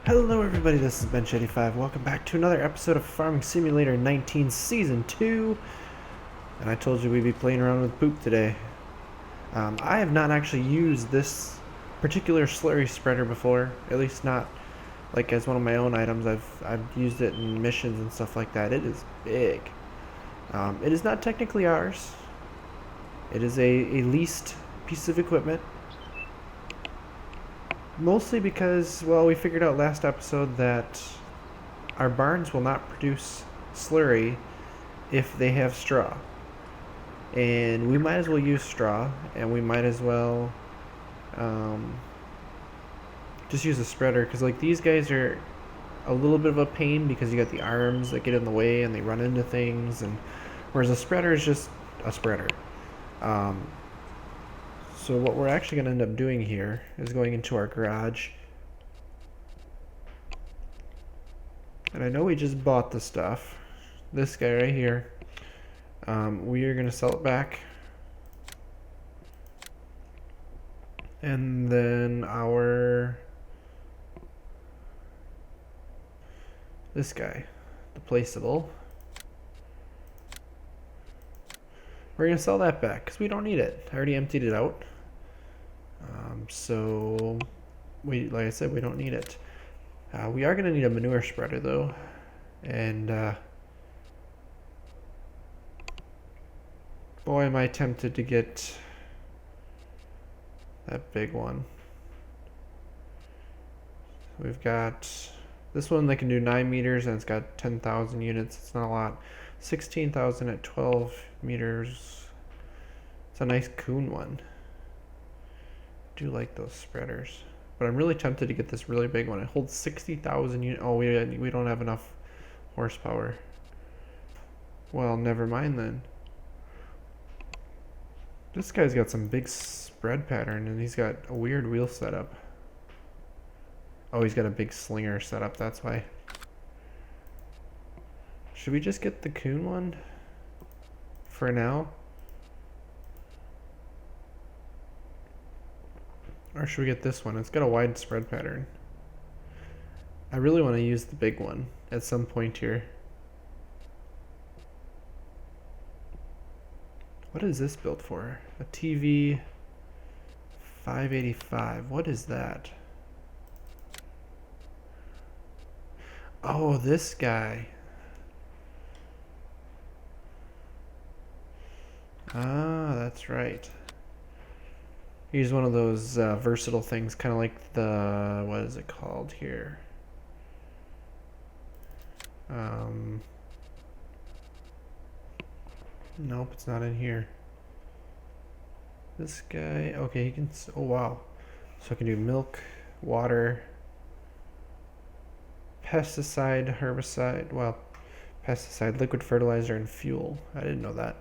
Hello everybody, this is Bench85. Welcome back to another episode of Farming Simulator 19 Season 2. And I told you we'd be playing around with poop today. I have not actually used this particular slurry spreader before. At least not like as one of my own items. I've used it in missions and stuff like that. It is big. It is not technically ours. It is a leased piece of equipment. Mostly because, well, we figured out last episode that our barns will not produce slurry if they have straw. And we might as well use straw, and we might as well just use a spreader, because like these guys are a little bit of a pain because you got the arms that get in the way and they run into things, and whereas a spreader is just a spreader. So what we're actually going to end up doing here is going into our garage. And I know we just bought the stuff. This guy right here. We are going to sell it back. And then this guy, the placeable. We're going to sell that back because we don't need it. I already emptied it out. So like I said, we don't need it. We are going to need a manure spreader though, and boy, am I tempted to get that big one. We've got this one that can do 9 meters and it's got 10,000 units. It's not a lot. 16,000 at 12 meters. It's a nice coon one. I do like those spreaders, but I'm really tempted to get this really big one. It holds 60,000 units. Oh, we don't have enough horsepower. Well, never mind then. This guy's got some big spread pattern, and he's got a weird wheel setup. Oh, he's got a big slinger setup, that's why. Should we just get the coon one for now? Or should we get this one? It's got a wide spread pattern. I really want to use the big one at some point here. What is this built for? A TV 585. What is that? Oh, this guy. Ah, that's right. He's one of those versatile things, kind of like the, what is it called here? Nope, it's not in here. This guy, okay, he can, oh wow. So I can do milk, water, pesticide, herbicide, well, pesticide, liquid fertilizer, and fuel. I didn't know that.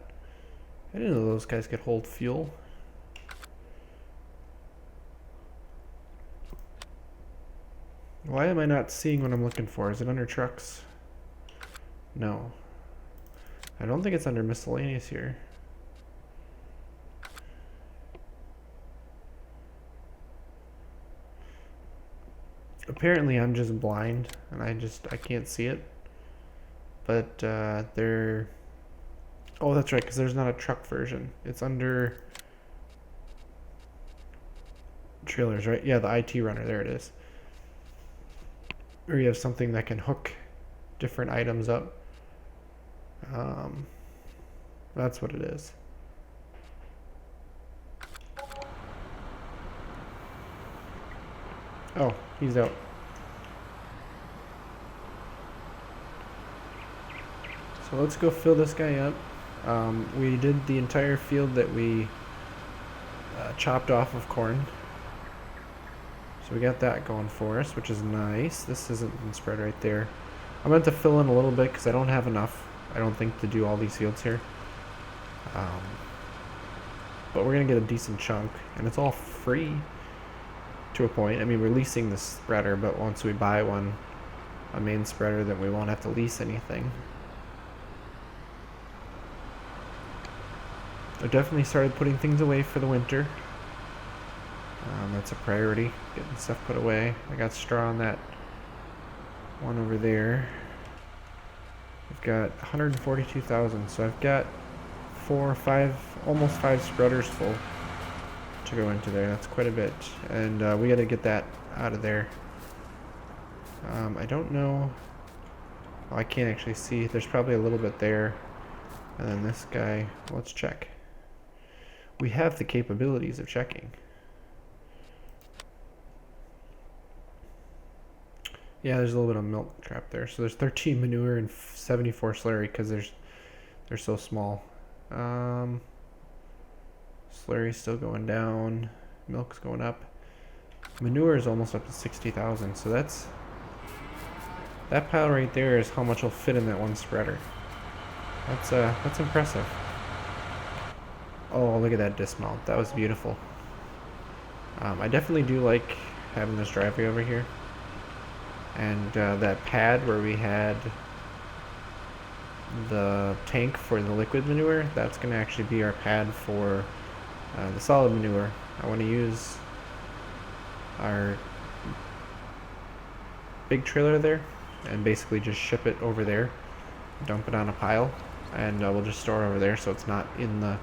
I didn't know those guys could hold fuel. Why am I not seeing what I'm looking for? Is it under trucks? No. I don't think it's under miscellaneous here. Apparently I'm just blind and I can't see it. But they're... Oh, that's right, because there's not a truck version. It's under trailers, right? Yeah, the IT runner, there it is. Or you have something that can hook different items up. That's what it is. Oh, he's out. So let's go fill this guy up. We did the entire field that we chopped off of corn. So we got that going for us, which is nice. This isn't been spread right there. I'm going to have to fill in a little bit because I don't have enough, I don't think, to do all these fields here. But we're going to get a decent chunk, and it's all free to a point. I mean, we're leasing the spreader, but once we buy one, a main spreader, then we won't have to lease anything. I definitely started putting things away for the winter. That's a priority, getting stuff put away. I got straw on that one over there. I've got 142,000, so I've got 4 or 5, almost 5 spreaders full to go into there. That's quite a bit, and we got to get that out of there. I don't know. Oh, I can't actually see. There's probably a little bit there, and then this guy. Let's check. We have the capabilities of checking. Yeah, there's a little bit of milk trap there. So there's 13 manure and 74 slurry because they're so small. Slurry's still going down. Milk's going up. Manure is almost up to 60,000. So that pile right there is how much will fit in that one spreader. That's impressive. Oh, look at that dismount. That was beautiful. I definitely do like having this driveway over here. And that pad where we had the tank for the liquid manure, that's going to actually be our pad for the solid manure. I want to use our big trailer there and basically just ship it over there, dump it on a pile, and we'll just store it over there so it's not in the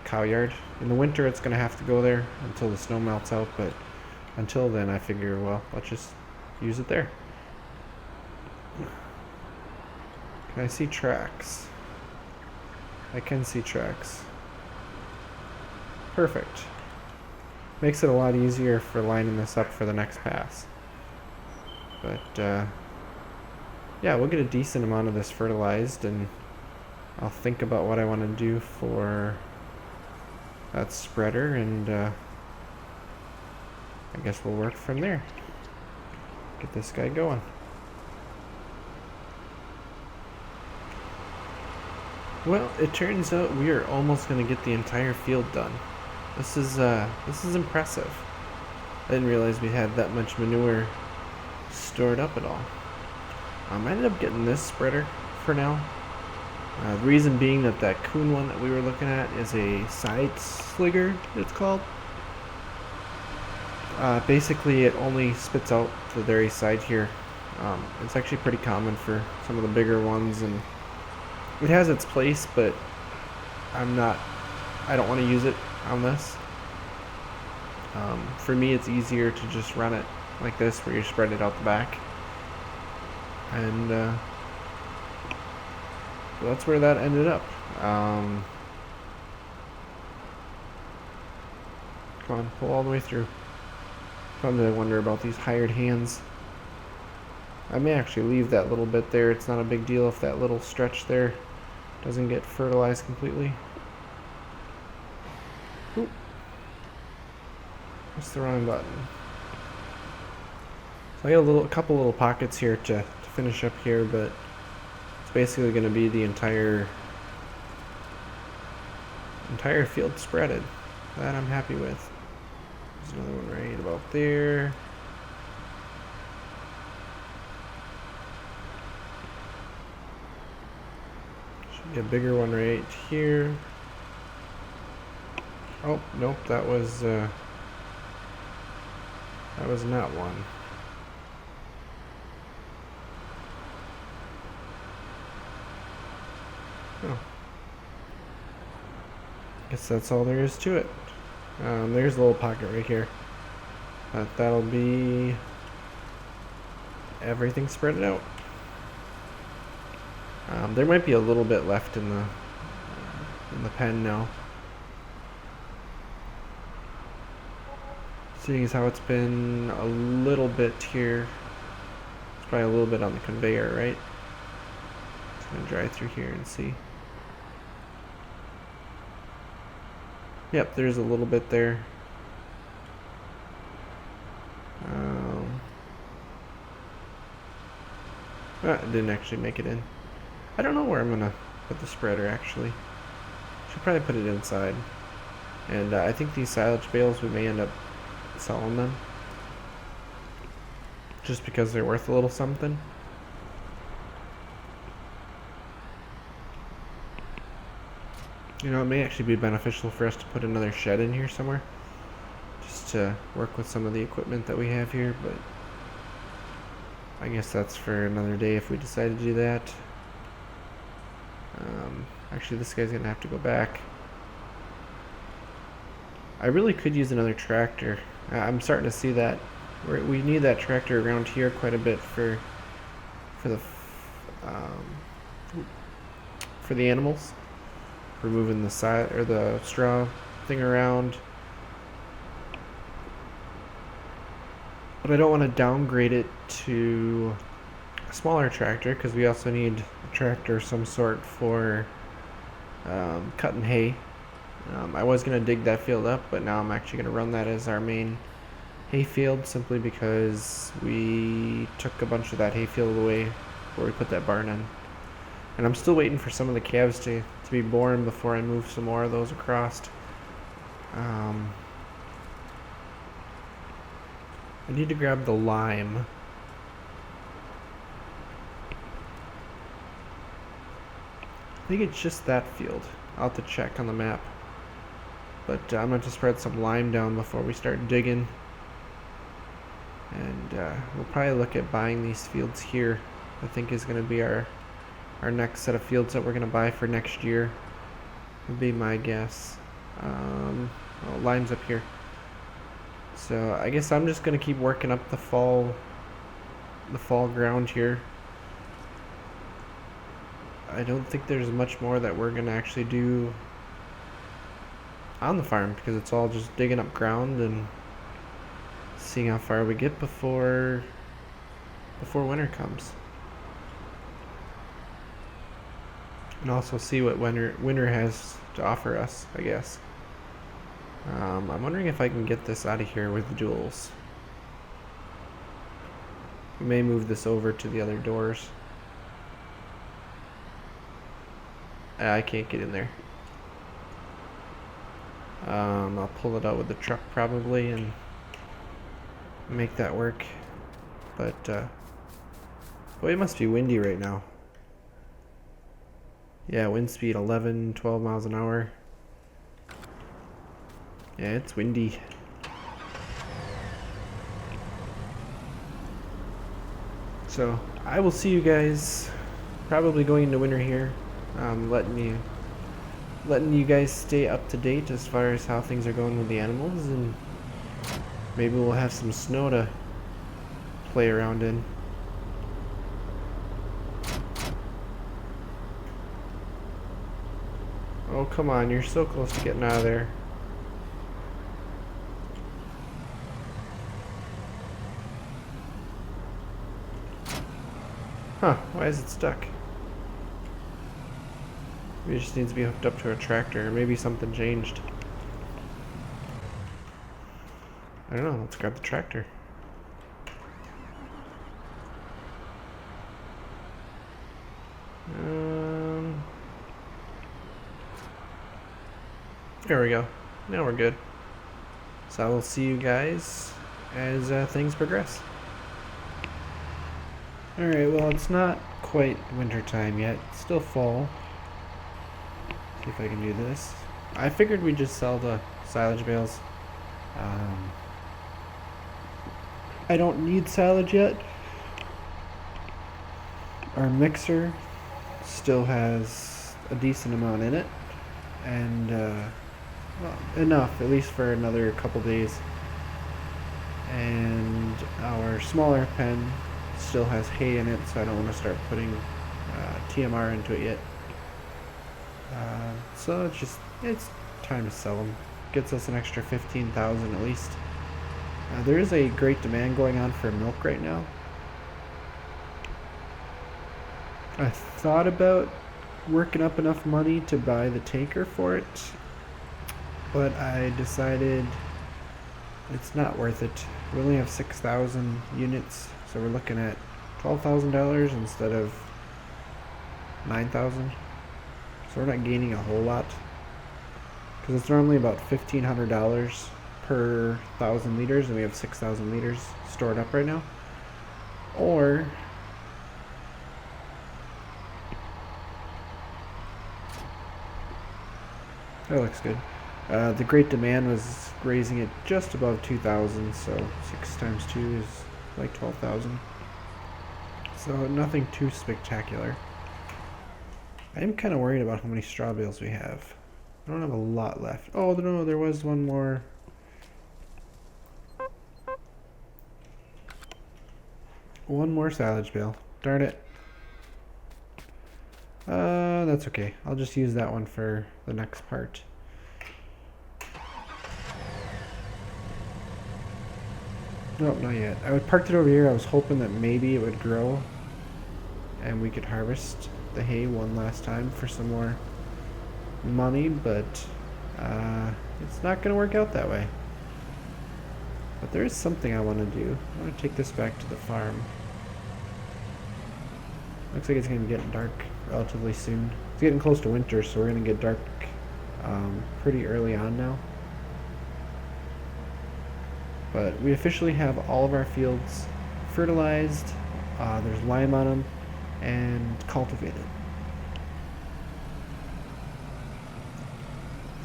cow yard. In the winter it's going to have to go there until the snow melts out, but until then I figure, well, let's just use it there. Can I see tracks? I can see tracks. Perfect. Makes it a lot easier for lining this up for the next pass. But yeah, we'll get a decent amount of this fertilized, and I'll think about what I want to do for that spreader, and I guess we'll work from there. Get this guy going. Well, it turns out we are almost going to get the entire field done. This is impressive. I didn't realize we had that much manure stored up at all. I ended up getting this spreader for now. The reason being that coon one that we were looking at is a side sligger, it's called. Basically, it only spits out the very side here. It's actually pretty common for some of the bigger ones, and it has its place, but I don't want to use it on this. For me, it's easier to just run it like this, where you spread it out the back. And so that's where that ended up. Come on, pull all the way through. Sometimes I wonder about these hired hands. I may actually leave that little bit there. It's not a big deal if that little stretch there doesn't get fertilized completely. Oop. That's the wrong button. So I got a couple little pockets here to finish up here, but it's basically going to be the entire field spreaded. That I'm happy with. There's another one right about there. Should be a bigger one right here. Oh, nope, that was not one. Oh. Guess that's all there is to it. There's a little pocket right here. That'll be everything spread out. There might be a little bit left in the pen now. Seeing as how it's been a little bit here. It's probably a little bit on the conveyor, right? Just gonna dry through here and see. Yep, there's a little bit there. It didn't actually make it in. I don't know where I'm gonna put the spreader actually. Should probably put it inside. And I think these silage bales, we may end up selling them. Just because they're worth a little something. You know, it may actually be beneficial for us to put another shed in here somewhere. Just to work with some of the equipment that we have here, but I guess that's for another day if we decide to do that. Actually, this guy's gonna have to go back. I really could use another tractor. I'm starting to see that we need that tractor around here quite a bit for the for the animals. For moving the side or the straw thing around. But I don't want to downgrade it to a smaller tractor because we also need a tractor of some sort for cutting hay. I was going to dig that field up, but now I'm actually going to run that as our main hay field simply because we took a bunch of that hay field away where we put that barn in. And I'm still waiting for some of the calves to be born before I move some more of those across. I need to grab the lime. I think it's just that field. I'll have to check on the map. But I'm going to spread some lime down before we start digging. And we'll probably look at buying these fields here. I think is going to be our next set of fields that we're going to buy for next year. Would be my guess. Lime's up here. So I guess I'm just going to keep working up the fall ground here. I don't think there's much more that we're going to actually do on the farm because it's all just digging up ground and seeing how far we get before winter comes. And also see what winter has to offer us, I guess. I'm wondering if I can get this out of here with duals. We may move this over to the other doors. I can't get in there. I'll pull it out with the truck probably and make that work. But, boy, it must be windy right now. Yeah, wind speed 11, 12 miles an hour. Yeah, it's windy. So, I will see you guys probably going into winter here. Letting you guys stay up to date as far as how things are going with the animals, and maybe we'll have some snow to play around in. Oh, come on, you're so close to getting out of there. Huh, why is it stuck? Maybe it just needs to be hooked up to a tractor, or maybe something changed. I don't know, let's grab the tractor. There we go. Now we're good. So I will see you guys as things progress. Alright, well, it's not quite winter time yet. It's still fall. See if I can do this. I figured we'd just sell the silage bales. I don't need silage yet. Our mixer still has a decent amount in it. And, well, enough, at least for another couple days. And our smaller pen still has hay in it, so I don't want to start putting TMR into it yet. So it's time to sell them. Gets us an extra 15,000 at least. There is a great demand going on for milk right now. I thought about working up enough money to buy the tanker for it, but I decided it's not worth it. We only have 6,000 units, so we're looking at $12,000 instead of 9,000. So we're not gaining a whole lot, because it's normally about $1,500 per 1,000 liters, and we have 6,000 liters stored up right now. Or that looks good. The great demand was raising it just above 2,000, so 6 times 2 is like 12,000. So nothing too spectacular. I am kind of worried about how many straw bales we have. I don't have a lot left. Oh no, there was one more. One more silage bale. Darn it. That's okay. I'll just use that one for the next part. Nope, not yet. I would parked it over here. I was hoping that maybe it would grow and we could harvest the hay one last time for some more money, but it's not going to work out that way. But there is something I want to do. I want to take this back to the farm. Looks like it's going to be getting dark relatively soon. It's getting close to winter, so we're going to get dark pretty early on now. But we officially have all of our fields fertilized. There's lime on them and cultivated.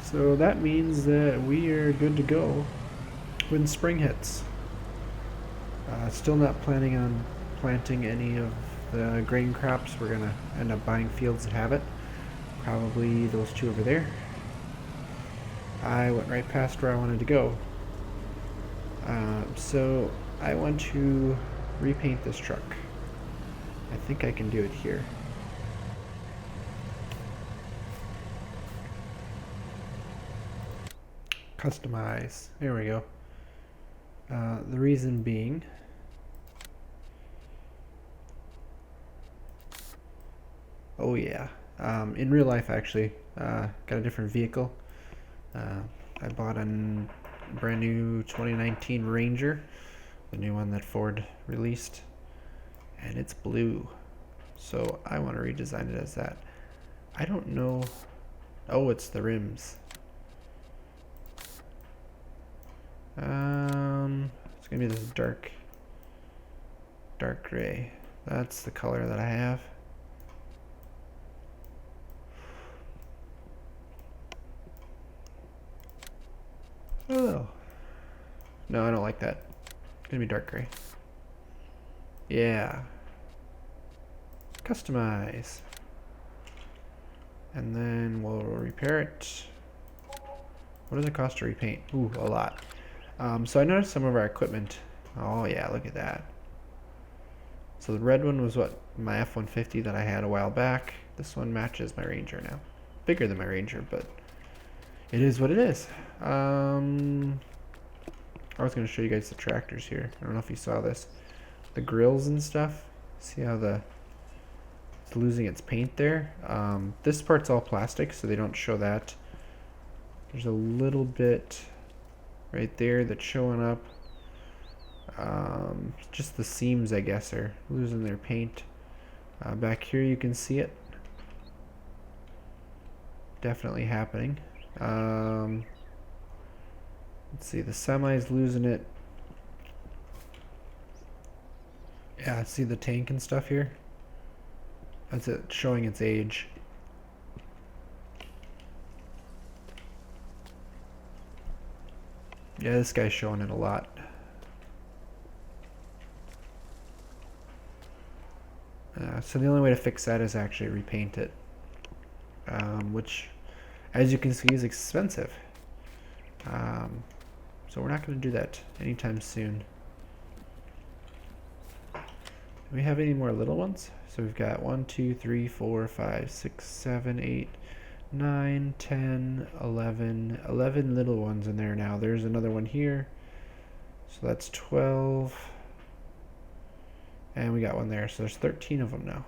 So that means that we are good to go when spring hits. Still not planning on planting any of the grain crops. We're going to end up buying fields that have it. Probably those two over there. I went right past where I wanted to go. So I want to repaint this truck. I think I can do it here. Customize. There we go. The reason being, oh yeah, in real life actually, got a different vehicle. I bought a brand new 2019 Ranger, the new one that Ford released, and it's blue. So I want to redesign it as that. I don't know. Oh, it's the rims. It's gonna be this dark gray. That's the color that I have. Oh. No, I don't like that. It's gonna be dark gray. Yeah. Customize. And then we'll repair it. What does it cost to repaint? Ooh, a lot. So I noticed some of our equipment. Oh yeah, look at that. So the red one was what, my F-150 that I had a while back. This one matches my Ranger now. Bigger than my Ranger, but it is what it is. I was going to show you guys the tractors here. I don't know if you saw this. The grills and stuff. See how it's losing its paint there? This part's all plastic, so they don't show that. There's a little bit right there that's showing up. Just the seams, I guess, are losing their paint. Back here you can see it. Definitely happening. Let's see, the semi's losing it. Yeah, see the tank and stuff here? That's it showing its age. Yeah, this guy's showing it a lot. So the only way to fix that is actually repaint it. Which, as you can see, is expensive. So we're not going to do that anytime soon. Do we have any more little ones? So we've got 1, 2, 3, 4, 5, 6, 7, 8, 9, 10, 11, 11 little ones in there now. There's another one here. So that's 12. And we got one there. So there's 13 of them now.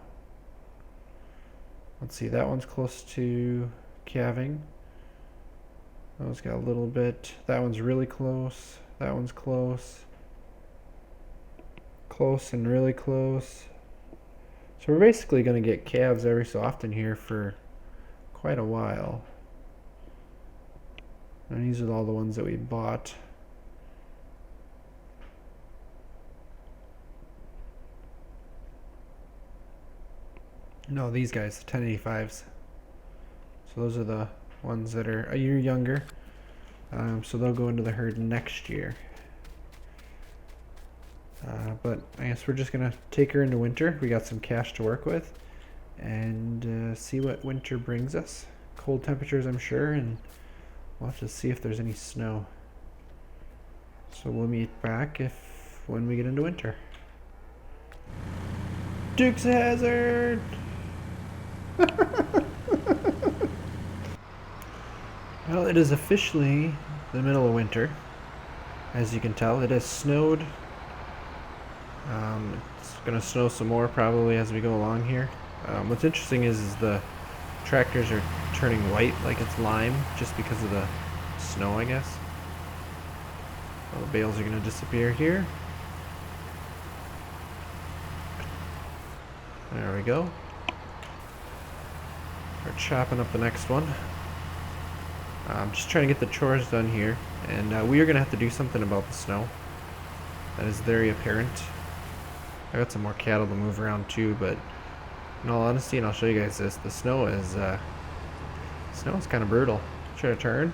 Let's see, that one's close to calving. That one's got a little bit. That one's really close. That one's close. Close and really close. So we're basically going to get calves every so often here for quite a while. And these are all the ones that we bought. No, these guys, the 1085s. So those are the ones that are a year younger. So they'll go into the herd next year. But I guess we're just gonna take her into winter. We got some cash to work with, and see what winter brings us. Cold temperatures, I'm sure, and we'll have to see if there's any snow. So we'll meet back when we get into winter. Dukes Hazard! Well, it is officially the middle of winter. As you can tell, it has snowed. It's going to snow some more probably as we go along here. What's interesting is the tractors are turning white like it's lime just because of the snow, I guess. All the bales are going to disappear here. There we go. We're chopping up the next one. I'm just trying to get the chores done here, and we are going to have to do something about the snow. That is very apparent. I got some more cattle to move around too, but in all honesty, and I'll show you guys this, the snow is kind of brutal. Try to turn.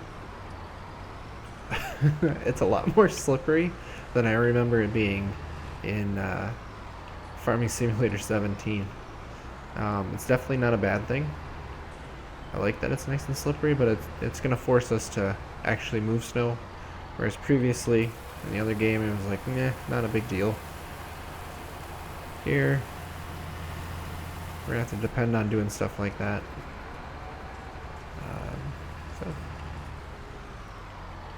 It's a lot more slippery than I remember it being in Farming Simulator 17. It's definitely not a bad thing. I like that it's nice and slippery, but it's going to force us to actually move snow, whereas previously in the other game it was like, nah, not a big deal. Here, we're going to have to depend on doing stuff like that.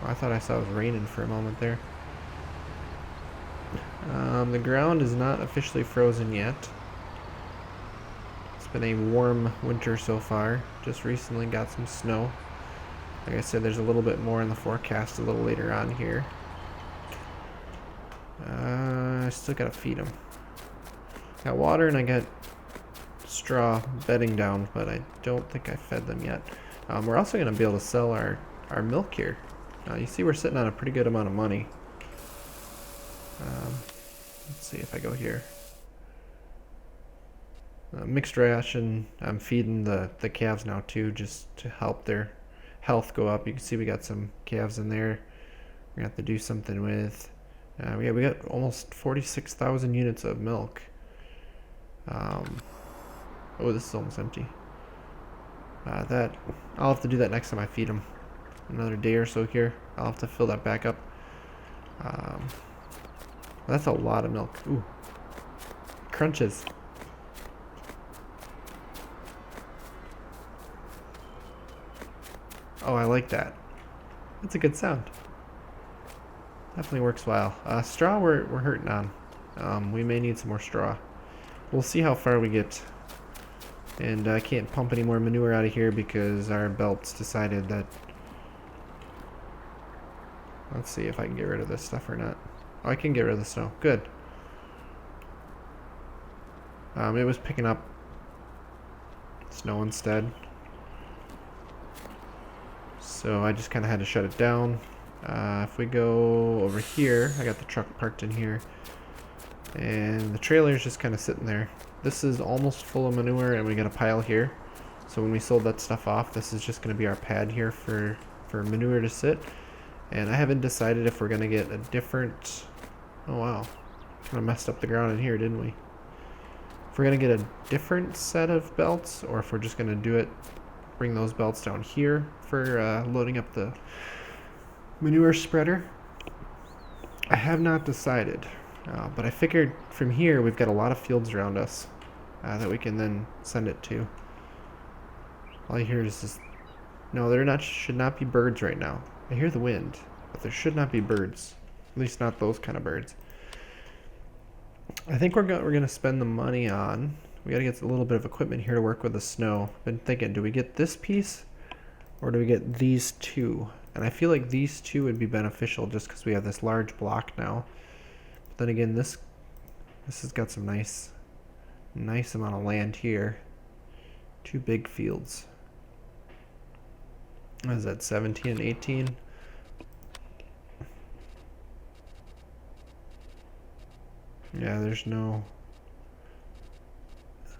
I thought I saw it was raining for a moment there. The ground is not officially frozen yet. It's been a warm winter so far. Just recently got some snow. Like I said, there's a little bit more in the forecast a little later on here. I still gotta feed them. Got water and I got straw bedding down, but I don't think I fed them yet. We're also gonna be able to sell our milk here. You see we're sitting on a pretty good amount of money. Let's see if I go here. Mixed ration, I'm feeding the calves now too, just to help their health go up. You can see we got some calves in there we're gonna have to do something with. We got almost 46,000 units of milk. Oh, this is almost empty. That I'll have to do that next time I feed them. Another day or so here. I'll have to fill that back up. That's a lot of milk. Ooh. Crunches. Oh, I like that. That's a good sound. Definitely works well. Straw we're hurting on. We may need some more straw. We'll see how far we get. And I can't pump any more manure out of here because our belts decided that... Let's see if I can get rid of this stuff or not. Oh, I can get rid of the snow. Good. It was picking up snow instead. So I just kind of had to shut it down. If we go over here, I got the truck parked in here. And the trailer is just kind of sitting there. This is almost full of manure and we got a pile here. So when we sold that stuff off, this is just going to be our pad here for manure to sit. And I haven't decided if we're going to get a different... Oh wow, kind of messed up the ground in here, didn't we? If we're going to get a different set of belts, or if we're just going to do it, bring those belts down here for loading up the manure spreader. I have not decided, but I figured from here we've got a lot of fields around us that we can then send it to. All I hear is this. No, should not be birds right now. I hear the wind, but there should not be birds. At least not those kind of birds. I think we're gonna spend the money on... We gotta get a little bit of equipment here to work with the snow. Been thinking, do we get this piece or do we get these two? And I feel like these two would be beneficial just because we have this large block now. But then again, this has got some nice amount of land here. Two big fields. What is that, 17 and 18? Yeah, there's no...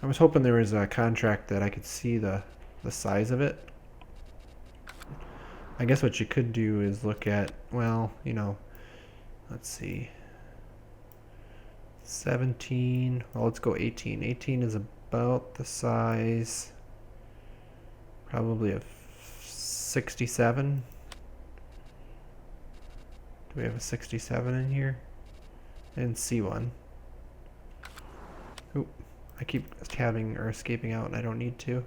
I was hoping there was a contract that I could see the size of it. I guess what you could do is look at, well, you know, let's see. 17. Well, let's go 18. 18 is about the size, probably of 67. Do we have a 67 in here? I didn't see one. Oop, I keep tabbing or escaping out and I don't need to.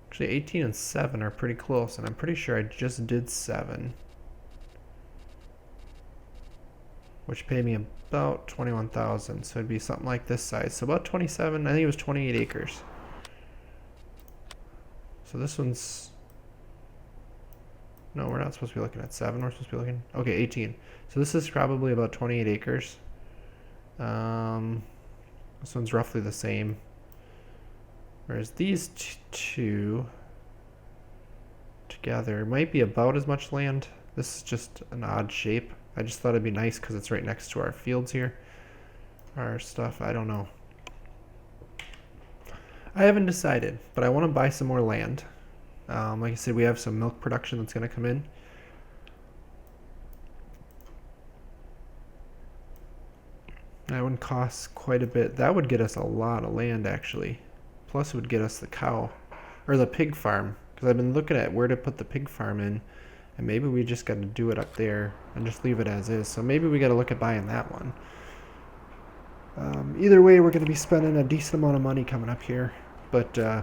Actually, 18 and 7 are pretty close, and I'm pretty sure I just did 7. Which paid me about 21,000, so it'd be something like this size. So about 27, I think it was 28 acres. So this one's... No, we're not supposed to be looking at 7, we're supposed to be looking... Okay, 18. So this is probably about 28 acres. This one's roughly the same. Whereas these two together might be about as much land. This is just an odd shape. I just thought it'd be nice because it's right next to our fields here. Our stuff, I don't know. I haven't decided, but I want to buy some more land. Like I said, we have some milk production that's going to come in. That would cost quite a bit. That would get us a lot of land, actually. Plus, it would get us the cow, or the pig farm. Because I've been looking at where to put the pig farm in. And maybe we just got to do it up there and just leave it as is. So maybe we got to look at buying that one. Either way, we're going to be spending a decent amount of money coming up here. But I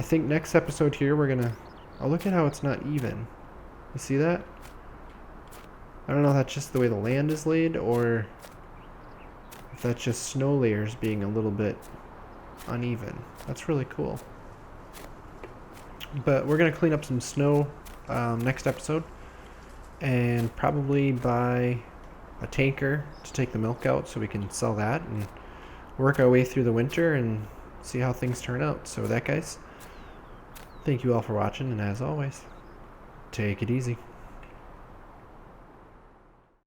think next episode here, we're going to... Oh, look at how it's not even. You see that? I don't know if that's just the way the land is laid, or if that's just snow layers being a little bit uneven. That's really cool. But we're going to clean up some snow next episode, and probably buy a tanker to take the milk out so we can sell that and work our way through the winter and see how things turn out. So with that, guys, thank you all for watching, and as always, take it easy.